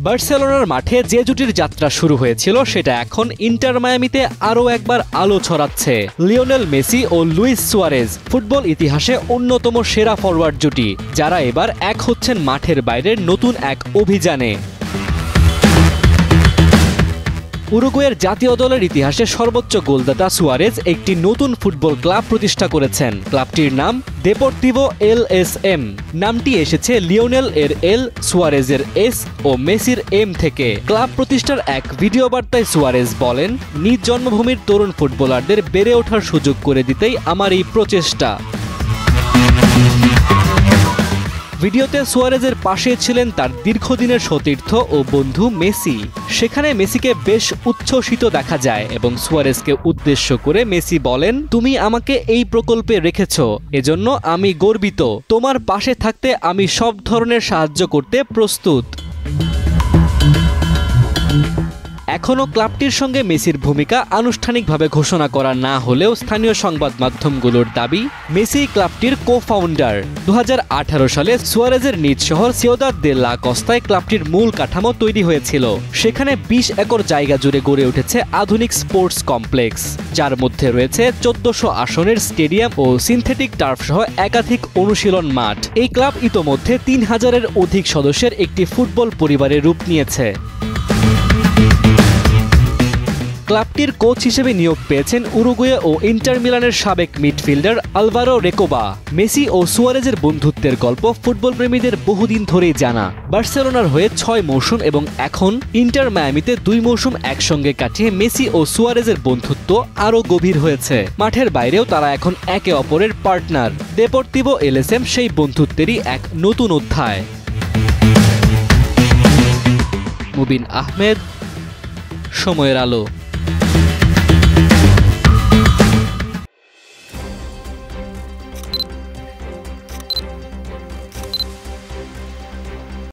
বার্সেলোনার মাঠে যে জুটির যাত্রা শুরু হয়েছিল সেটা এখন ইন্টার মায়ামিতে আরও একবার আলো ছড়াচ্ছে। লিওনেল মেসি ও লুইস সুয়ারেজ, ফুটবল ইতিহাসে অন্যতম সেরা ফরওয়ার্ড জুটি, যারা এবার এক হচ্ছেন মাঠের বাইরের নতুন এক অভিযানে। উরুগুয়ের জাতীয় দলের ইতিহাসে সর্বোচ্চ গোলদাতা সুয়ারেজ একটি নতুন ফুটবল ক্লাব প্রতিষ্ঠা করেছেন। ক্লাবটির নাম দেপোর্তিভো এলএসএম। নামটি এসেছে লিওনেল এর এল, সুয়ারেজের এস ও মেসির এম থেকে। ক্লাব প্রতিষ্ঠার এক ভিডিও বার্তায় সুয়ারেজ বলেন, নিজ জন্মভূমির তরুণ ফুটবলারদের বেড়ে ওঠার সুযোগ করে দিতেই আমার এই প্রচেষ্টা। ভিডিওতে সুয়ারেজের পাশে ছিলেন তার দীর্ঘদিনের সতীর্থ ও বন্ধু মেসি। সেখানে মেসিকে বেশ উচ্ছ্বসিত দেখা যায় এবং সুয়ারেজকে উদ্দেশ্য করে মেসি বলেন, তুমি আমাকে এই প্রকল্পে রেখেছ, এজন্য আমি গর্বিত। তোমার পাশে থাকতে আমি সব ধরনের সাহায্য করতে প্রস্তুত। এখনও ক্লাবটির সঙ্গে মেসির ভূমিকা আনুষ্ঠানিকভাবে ঘোষণা করা না হলেও স্থানীয় সংবাদ মাধ্যমগুলোর দাবি, মেসি ক্লাবটির কো-ফাউন্ডার। 2018 সালে সুয়ারেজের নিজ শহর সিউদাদ দে লা কস্তায় ক্লাবটির মূল কাঠামো তৈরি হয়েছিল। সেখানে 20 একর জায়গা জুড়ে গড়ে উঠেছে আধুনিক স্পোর্টস কমপ্লেক্স, যার মধ্যে রয়েছে 1400 আসনের স্টেডিয়াম ও সিনথেটিক টার্ফ সহ একাধিক অনুশীলন মাঠ। এই ক্লাব ইতোমধ্যে 3000-এর অধিক সদস্যের একটি ফুটবল পরিবারের রূপ নিয়েছে। ক্লাবটির কোচ হিসেবে নিয়োগ পেয়েছেন উরুগুয়ে ও ইন্টার মিলানের সাবেক মিডফিল্ডার আলভারো রেকোবা। মেসি ও সুয়ারেজের বন্ধুত্বের গল্প ফুটবল প্রেমীদের বহুদিন ধরেই জানা। বার্সেলোনার হয়ে 6 মৌসুম এবং এখন ইন্টার মায়ামিতে 2 মৌসুম একসঙ্গে কাটিয়ে মেসি ও সুয়ারেজের বন্ধুত্ব আরও গভীর হয়েছে। মাঠের বাইরেও তারা এখন একে অপরের পার্টনার। দেপোর্তিভো এলএসএম সেই বন্ধুত্বেরই এক নতুন অধ্যায়। মুবিন আহমেদ, সময়ের আলো।